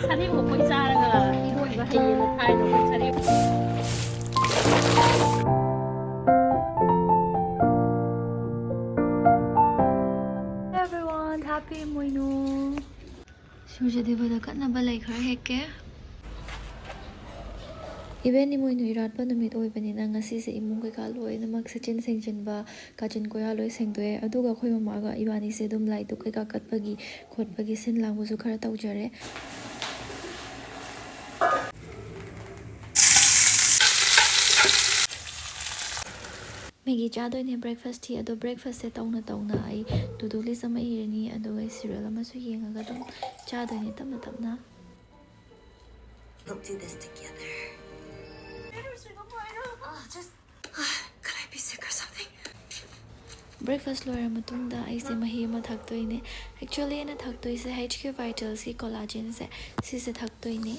sareng mo sareng iroiba hayena thaino sareng. Everyone, happy Imoinu. Sujade bada katna balai khar hekke. Eben Imoinu Eratpa Numit oibanina ngasi se imung kai ka loi namak sachin sengjinba kajin koya loi sengdoe aduga khoi mama ga ibani se dum lai tu kai ka katpagi khotpagi sin langbu su khara taujare. Megi chadoine breakfast thi ado breakfast se tauna ai to-do list ama irani ado ai cereal ama su yengaga dum chadoine tamna. We'll do this together. Could I be sick or something? Breakfast loira matungda aise mahi ama thaktoine. Actually ana thaktoise HQ Vitals ki collagen se thaktoine.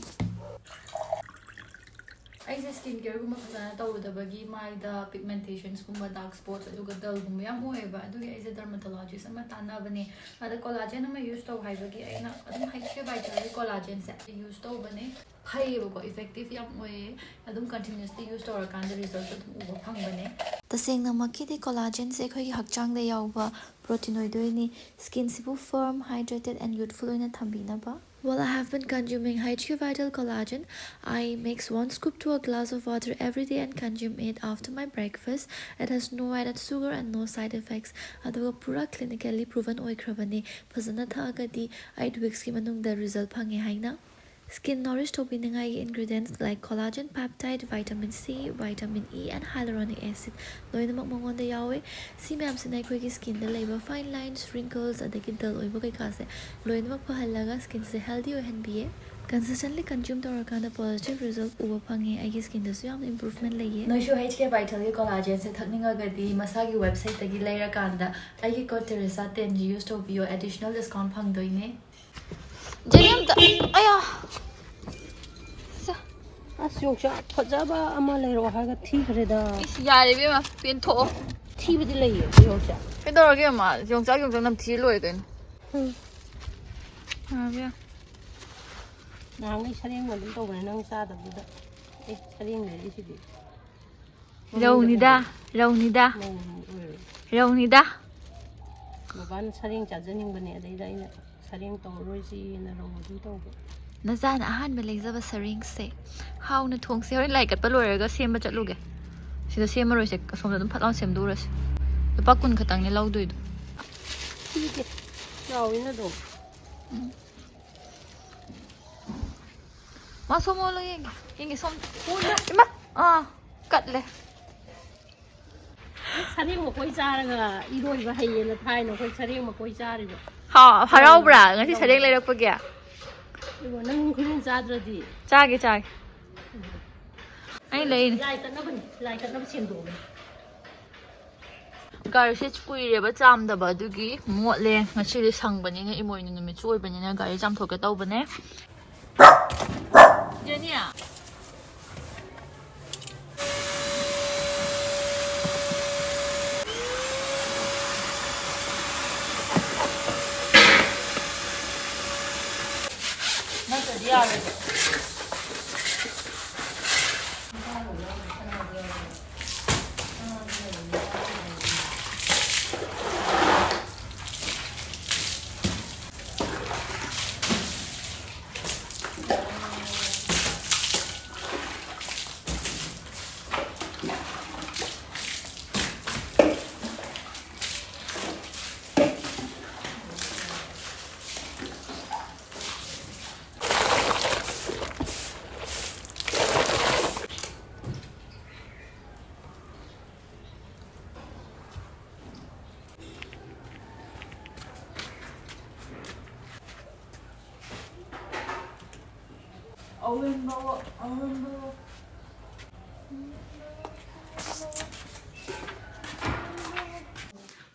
I skin care guma fazana tawdabagi maida pigmentations guma dark spots aduga dull guma yam oeba adugi I dermatologist ama tanabane ada collagen ama use taw haibagi aina adum HQ Vital collagen se use taw bane phaibo effective yam oe adum continuously use taw kan the result adum uba phang Tasengna makidi collagen se khoi hakchang da yawba protein oidoini skin sibu firm, hydrated and youthful oina thambina ba. While I have been consuming HQ Vital Collagen, I mix 1 scoop to a glass of water every day and consume it after my breakfast. It has no added sugar and no side effects. Aduga pura clinically proven oikrabani. Fazana thagadi 8 weeks ki manung the result phange haina. Skin nourish tobinangai ingredients like collagen peptide, vitamin C, vitamin E, and hyaluronic acid. Loinamak mangonda yawe. Si ma'am sinai koi ki skin da leiba fine lines, wrinkles, adagi dull oiba kai kase. Loinamak pahalaga skin se healthy oihan biye. Consistently consume the positive result uba phange ai skin da su yam improvement laye. No show HK Vital ki collagen se thakninga gadi masagi website tagi leira kanda ai ki code Teresa 10 use to bio additional discount phang doine. Jayam da aya Asyong fajaba ama lero haga thigreda yare be ma pen tho thibadi lei yongcha pedor ma yong nam thi loi den be nang sareng ma dum to bane nang sa da buda sareng le sidi raunida maban sareng chajaning bane adai da ina sareng to roisi na ro du to Nazan ahan belezaba sareng se how na thong se horin like at paloraga sema chatluge sida sema roi se som dum phatlaw sem duras lupa kun khatang ni law duidu thike yaw ina do ma somo lo yeng som ima kat le sareng mo koi charaga iroiba hayena thaino koi sareng mo koi charibo ha harau bra ngasi sareng leirak pa gya ibo nang khulin chadradi chage ai lei lai ta na chen do gari se kuire ba cham da ba dugi motle ngasi ri sang bani na imoinu numit choi bani na gari cham thoke taw bane jenia Yare.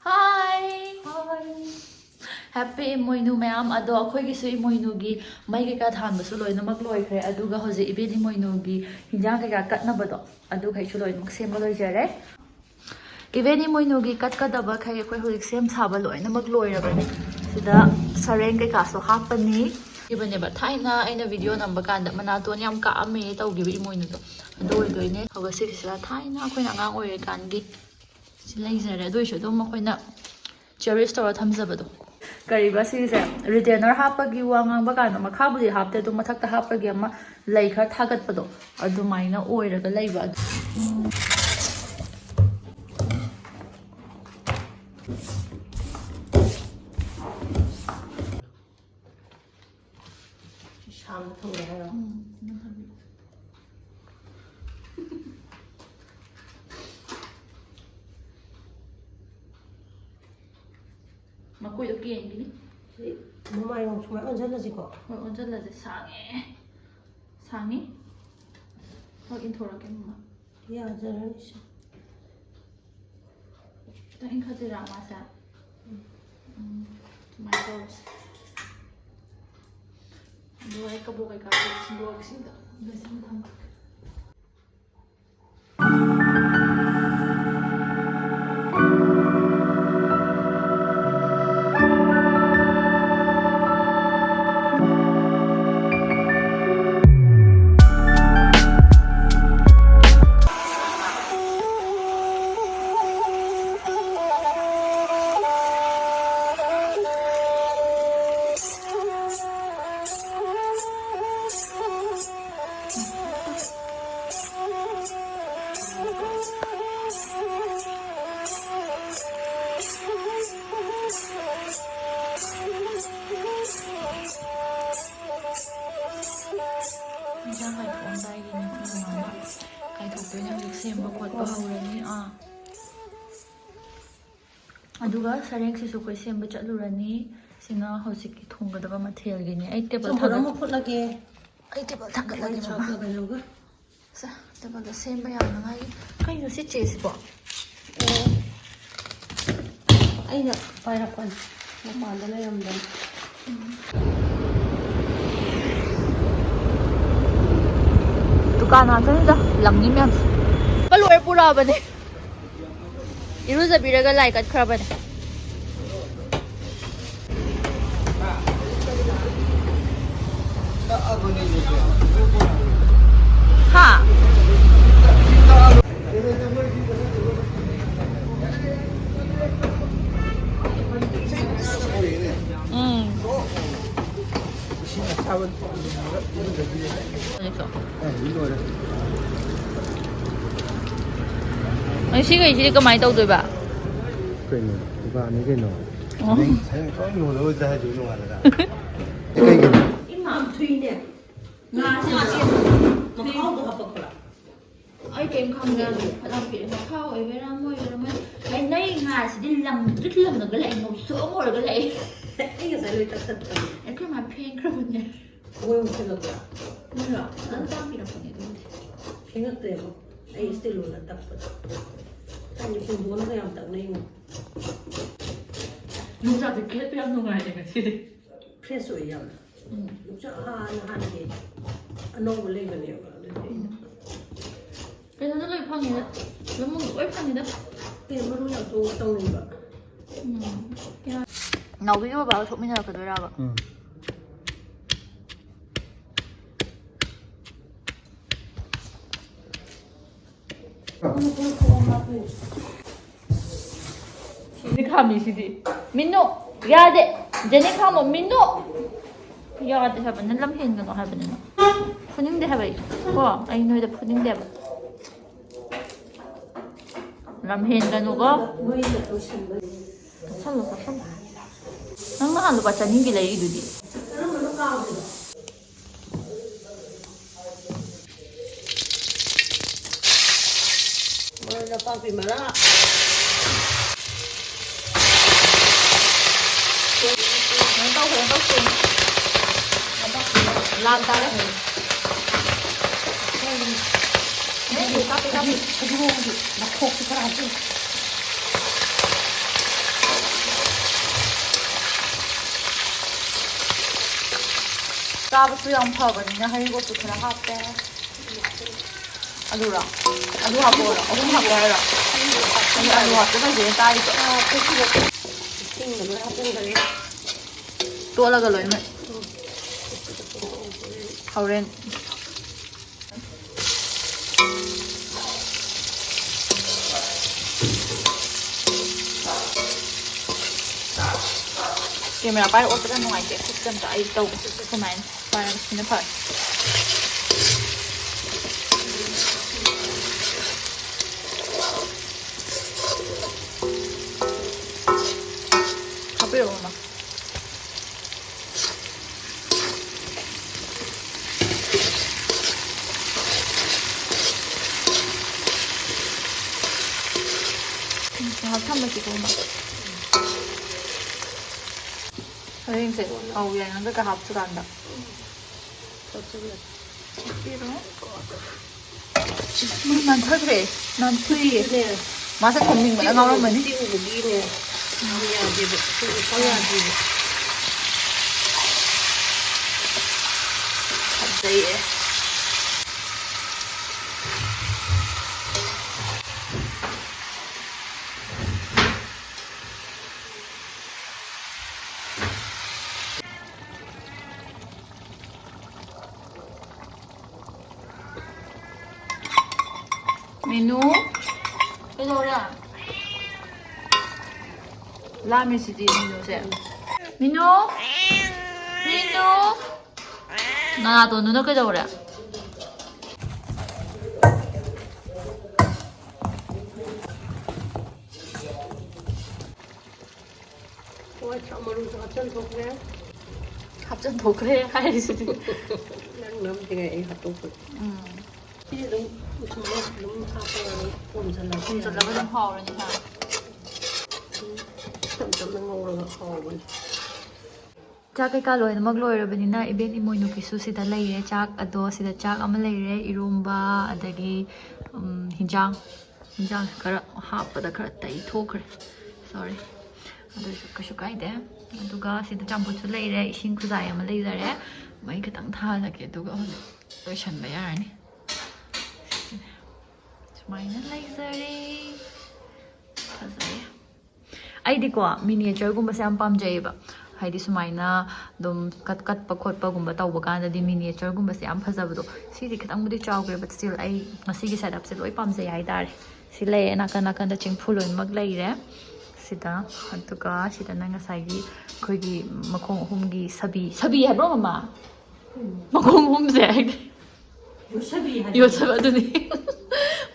Hi. Happy Imoinu ma'am ado akhoi gi su Imoinu gi mai ga ka than basu loina mak loi khre aduga hoje Eben Imoinu gi hinjang ga katna bado adu khai chu loi mak sem loi jare Eben Imoinu gi kat ka daba khai akhoi hoje sem saba loina mak loi ra bani sida sareng ga ka so hapani 이번에ꯕ 타이나 ꯑꯩꯅ video ꯅꯝꯕ ꯀꯥꯟꯗ ꯃꯅꯥꯇꯣꯟ ꯌꯥꯝ ꯀꯥꯛꯑꯝꯃꯦ ꯇꯧꯈꯤꯕ ꯏꯃꯣꯏꯅꯨꯗꯣ ꯑꯗꯨ ꯑꯣꯏꯗꯣꯏꯅꯦ ꯑꯗꯨꯒ ꯁꯤꯒꯤꯁꯤꯗ ꯊꯥꯏꯅ ꯑꯩꯈꯣꯏꯅ ꯑꯉꯥꯡ ꯑꯣꯏꯔꯤꯀꯥꯟꯒꯤ ꯁꯤ ꯂꯩꯖꯔꯦ ꯑꯗꯨꯏꯁꯨ ꯑꯗꯨꯝ ꯑꯩꯈꯣꯏꯅ ꯆꯦꯔꯤꯁ ꯇꯧꯔ ꯊꯝꯖꯕꯗꯣ ꯀꯔꯤꯕ ꯁꯤꯒꯤꯁꯦ ꯔꯤꯇꯦꯅꯔ ꯍꯥꯞꯄꯒꯤ ꯋꯥ ꯉꯥꯡꯕ ꯀꯥꯟꯗ ꯃꯈꯥꯕꯨꯗꯤ ꯍꯥꯞꯇꯦ ꯑꯗꯨꯝ ꯃꯊꯛꯇ ꯍꯥꯞꯄꯒꯤ ꯑꯃ ꯂꯩ ꯈꯔ ꯊꯥꯒꯠꯄꯗꯣ ꯑꯗꯨꯃꯥꯏꯅ ꯑꯣꯏꯔꯒ ꯂꯩꯕ ꯁꯥꯡꯅ ꯊꯝꯒꯦ ꯍꯥꯏꯔꯣ? ꯃꯈꯣꯏꯗꯣ ꯀꯦꯟꯈꯤꯅꯤ ꯃꯃꯥꯏꯔꯣꯝ ꯁꯨꯃꯥꯏꯅ ꯑꯣꯟꯁꯤꯜꯂꯁꯤꯀꯣ. ꯍꯣꯏ ꯑꯣꯟꯁꯤꯜꯂꯁꯦ ꯁꯥꯡꯉꯤ ꯍꯣꯏ ꯏꯟꯊꯣꯔꯛꯀꯦ ꯃꯃꯥ ꯌꯥꯖꯔꯅꯤ ꯁꯤ. ꯈꯤꯇꯪ ꯏꯟꯈꯠꯁꯤꯔꯥ ꯃꯥꯁꯦ ꯁꯨꯃꯥꯏꯅ ꯇꯧꯔꯁꯦ ꯑꯗꯨꯒ ꯑꯩ ꯀꯕꯣꯛ ꯀꯩꯀꯥ ꯁꯤꯡꯗꯣꯛꯁꯤꯡꯗ ꯂꯣꯏꯁꯤꯟ ꯊꯝꯈ꯭ꯔꯦ. ꯏꯟꯁꯥꯡ ꯀꯥꯏꯊꯣꯛꯑꯝꯗꯥꯏꯒꯤꯅꯦ ꯃꯃꯥꯅ ꯀꯥꯏꯊꯣꯛꯇꯣꯏꯅꯦ ꯍꯧꯖꯤꯛ ꯁꯦꯝꯕ ꯈꯣꯠꯄ ꯍꯧꯔꯅꯤ ꯑꯗꯨꯒ ꯁꯔꯦꯡꯁꯤꯁꯨ ꯑꯩꯈꯣꯏ ꯁꯦꯝꯕ ꯆꯠꯂꯨꯔꯅꯤ. ꯁꯤꯅ ꯍꯧꯖꯤꯛꯀꯤ ꯊꯣꯡꯒꯗꯕ ꯃꯊꯦꯜꯒꯤꯅꯤ. ꯑꯩ ꯇꯦꯕꯜ ꯊꯥꯡꯒꯠꯂꯒꯦ ꯃꯃꯥ. ꯇꯦꯕꯜꯗ ꯁꯦꯝꯕ ꯌꯥꯅꯉꯥꯏ. ꯀꯩꯅꯣ ꯁꯤ ꯆꯦꯁꯤꯕꯣ? ꯑꯩꯅ ꯄꯥꯏꯔꯛꯄꯅꯤ ꯃꯄꯥꯟꯗ ꯂꯩꯔꯝꯗꯅꯤ. ꯗꯨꯀꯥꯟ ꯉꯥꯛꯇꯅꯤꯗ ꯂꯝꯅꯤ ꯃꯌꯥꯝꯁꯦ. ꯂꯣꯏꯔ ꯄꯨꯔꯛꯑꯕꯅꯦ. 이루어져비려가 라이가 크라바네. 하. 시가 그만이 떠도봐. 그래요. 누가 아니겠노. 사용 처음 올라오자 해줘 놓아라. 이거 이마 트이네. 나지. 먹하고 합박라. ai kem không nghe làm việc mà khao ấy với nó môi rồi mới cái này ngài sẽ đi làm rất là cái lại ngồi sữa ngồi cái lại 이게 잘 됐다. em cứ mà pen 그러면 돼. 왜 웃으려고? 몰라. 난 땀이라고 해. 생각대로 이 스틸로 딱 봤어. 아니 공부는 그냥 딱 내고. 용사 듣게 빼앗는 거 아니야, 그치? 프레소야. 용사 하는 게 너무 레벨이야. 그래서 저기 판이네. 너무 꼴판이다. 그냥 그냥 또 떠는 거. 그냥 나도 이거 봐. 소민이가 그러라고. 응. 시디 민노 야데 제네 카모 민노 야데 하버는 람힌 거 하버는 푸닝데 하버이 거 아이 너희들 푸닝데 하버 람힌 가누고 살로 살로 nang nahan lupa caning gila itu di Mana papi mana? Nang tahu sih. Lantar ya. Ini tapi. Aduh, nak kok sekarang tu. 까부스 양파거든요. 이것도 그냥 할게. 아루라. 아루 하고 오라. 어금 하고 해라. 아루 하고 이제 따이죠. Tinggal nak apa ni? 또 올라가 놓으면. Hauren. Camera para otra no hay que system ta ai tau kumain para sina pa. Kapiro ma. 참으시고 막. 선생님, 그냥 그러니까 합주한다. 난 털그래. 난 투이. 맛에 고민 거야. 나오면 뭐니? 갑자기. Menu 그거랑 라면이지 민우세 민우 나도 눈을 끄자 그래 갑자기 더 그래 할 수도 좀 하오르니까 ꯆꯥꯛ ꯀꯩꯀꯥ ꯂꯣꯏꯅꯃꯛ ꯂꯣꯏꯔꯕꯅꯤꯅ ꯏꯕꯦꯟ ꯏꯃꯣꯏꯅꯨꯒꯤꯁꯨ ꯁꯤꯗ ꯂꯩꯔꯦ ꯆꯥꯛ ꯑꯗꯣ ꯁꯤꯗ ꯆꯥꯛ ꯑꯃ ꯂꯩꯔꯦ ꯏꯔꯣꯝꯕ ꯑꯗꯒꯤ ꯍꯤꯟꯖꯥꯡ ꯈꯔ ꯍꯥꯞꯄꯗ ꯈꯔ ꯇꯩꯊꯣꯛꯈ꯭ꯔꯦ ꯁꯣꯔꯤ ꯑꯗꯨꯁꯨ ꯀꯩꯁꯨ ꯀꯥꯏꯗꯦ ꯑꯗꯨꯒ ꯁꯤꯗ ꯆꯥꯝꯐꯨꯠꯁꯨ ꯂꯩꯔꯦ ꯏꯁꯤꯡ ꯈꯨꯖꯥꯏ ꯑꯃ ꯂꯩꯖꯔꯦ ꯃꯩ ꯈꯤꯇꯪ ꯊꯥꯜꯂꯒꯦ ꯑꯗꯨꯒ ꯍꯧꯖꯤꯛ ꯂꯣꯏꯁꯟꯕ ꯌꯥꯔꯅꯤ ꯁꯨꯃꯥꯏꯅ ꯂꯩꯖꯔꯦ ꯐꯖꯩ ꯑꯩꯗꯤꯀꯣ ꯃꯤꯅꯤꯌꯦꯆꯔꯒꯨꯝꯕꯁꯦ ꯌꯥꯝ ꯄꯥꯝꯖꯩꯌꯦꯕ ꯍꯥꯏꯗꯤ ꯁꯨꯃꯥꯏꯅ ꯑꯗꯨꯝ ꯀꯠꯄ ꯈꯣꯠꯄꯒꯨꯝꯕ ꯇꯧꯕ ꯀꯥꯟꯗꯗꯤ ꯃꯤꯅꯤꯌꯦꯆꯔꯒꯨꯝꯕꯁꯦ ꯌꯥꯝ ꯐꯖꯕꯗꯣ ꯁꯤꯗꯤ ꯈꯤꯇꯪꯕꯨꯗꯤ ꯆꯥꯎꯈ꯭ꯔꯦꯕ ꯁ꯭ꯇꯤꯜ ꯑꯩ ꯉꯁꯤꯒꯤ ꯁꯦꯠꯑꯞꯁꯦ ꯂꯣꯏ ꯄꯥꯝꯖꯩ ꯍꯥꯏꯇꯥꯔꯦ ꯁꯤ ꯂꯩꯔꯦ ꯅꯥꯀꯟ ꯅꯥꯀꯟꯗ ꯆꯦꯡꯐꯨ ꯂꯣꯏꯅꯃꯛ ꯂꯩꯔꯦ ꯁꯤꯗ ꯑꯗꯨꯒ ꯁꯤꯗꯅ ꯉꯁꯥꯏꯒꯤ ꯑꯩꯈꯣꯏꯒꯤ ꯃꯈꯣꯡ ꯑꯍꯨꯝꯒꯤ ꯁꯕꯤ ꯍꯥꯏꯕ꯭ꯔꯣ ꯃꯃꯥ ꯃꯈꯣꯡ ꯑꯍꯨꯝꯁꯦ ꯍꯥꯏꯗꯤ ꯌꯣꯠꯁꯕꯤ ꯑꯗꯨꯅꯤ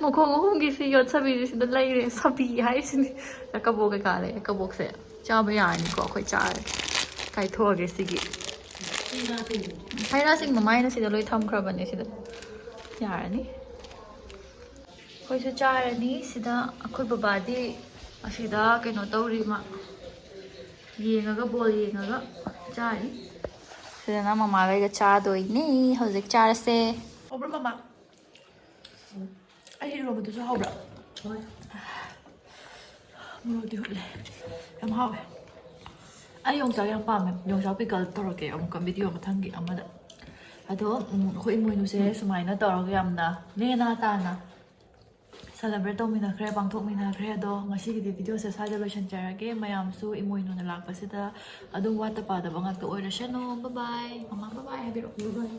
ꯃꯈꯣꯡ ꯑꯍꯨꯝꯒꯤꯁꯤ ꯌꯣꯠꯁꯕꯤꯁꯤ ꯁꯤꯗ ꯂꯩꯔꯦ ꯁꯕꯤ ꯍꯥꯏꯔꯤꯁꯤꯅꯤ ꯀꯕꯣꯛ ꯀꯩꯀꯥ ꯂꯩ ꯀꯕꯣꯛꯁꯦ ꯆꯥꯕ ꯌꯥꯔꯅꯤꯀꯣ ꯑꯩꯈꯣꯏ ꯆꯥꯔꯦ ꯀꯥꯏꯊꯣꯛꯑꯒꯦ ꯁꯤꯒꯤ ꯍꯩꯔꯥꯁꯤꯡ ꯃꯃꯥꯏꯅ ꯁꯤꯗ ꯂꯣꯏ ꯊꯝꯈ꯭ꯔꯕꯅꯦ ꯁꯤꯗ ꯌꯥꯔꯅꯤ ꯑꯩꯈꯣꯏꯁꯨ ꯆꯥꯔꯅꯤ ꯁꯤꯗ ꯑꯩꯈꯣꯏ ꯕꯕꯥꯗꯤ ꯑꯁꯤꯗ ꯀꯩꯅꯣ ꯇꯧꯔꯤ ꯃꯥ ꯌꯦꯡꯉꯒ ꯕꯣꯜ ꯌꯦꯡꯉꯒ ꯆꯥꯔꯤ ꯁꯤꯗꯅ ꯃꯃꯥꯒꯩꯒ ꯆꯥꯗꯣꯏꯅꯤ ꯍꯧꯖꯤꯛ ꯆꯥꯔꯁꯦ ꯍꯧꯕ꯭ꯔꯥ ꯃꯃꯥ ꯑꯩ ꯏꯔꯣꯝꯕꯗꯨꯁꯨ ꯍꯧꯕ꯭ꯔꯥ ꯍꯣꯏ ꯃꯣꯔꯣꯛꯇꯤ ꯍꯨꯠꯂꯦ ꯌꯥꯝ ꯍꯥꯎꯋꯦ ꯑꯩ ꯌꯣꯡꯆꯥꯛ ꯌꯥꯝ ꯄꯥꯝꯃꯦ ꯌꯣꯡꯆꯥꯛ ꯄꯤꯀꯜ ꯇꯧꯔꯛꯀꯦ ꯑꯃꯨꯛꯀ ꯚꯤꯗꯤꯑꯣ ꯃꯊꯪꯒꯤ ꯑꯃꯗ ꯑꯗꯣ ꯑꯩꯈꯣꯏ ꯏꯃꯣꯏꯅꯨꯁꯦ ꯁꯨꯃꯥꯏꯅ ꯇꯧꯔꯒ ꯌꯥꯝꯅ ꯅꯦꯅꯥ ꯇꯥꯅ ꯁꯦꯂꯦꯕ꯭ꯔꯦꯠ ꯇꯧꯃꯤꯟꯅꯈ꯭ꯔꯦ ꯄꯥꯡꯊꯣꯛꯃꯤꯟꯅꯈ꯭ꯔꯦ ꯑꯗꯣ ꯉꯁꯤꯒꯤꯗꯤ ꯚꯤꯗꯤꯑꯣꯁꯦ ꯁ꯭ꯋꯥꯏꯗ ꯂꯣꯏꯁꯤꯟꯖꯔꯒꯦ ꯃꯌꯥꯝꯁꯨ ꯏꯃꯣꯏꯅꯨꯅ ꯂꯥꯛꯄꯁꯤꯗ ꯑꯗꯨꯝ ꯋꯥꯠꯇ ꯄꯥꯗꯕ ꯉꯥꯛꯇ ꯑꯣꯏꯔꯁꯅꯨ ꯕꯥꯏ ꯃꯃꯥ ꯕꯥꯏ ꯍꯥꯏꯕꯤꯔꯛꯑꯣ ꯕꯥꯏ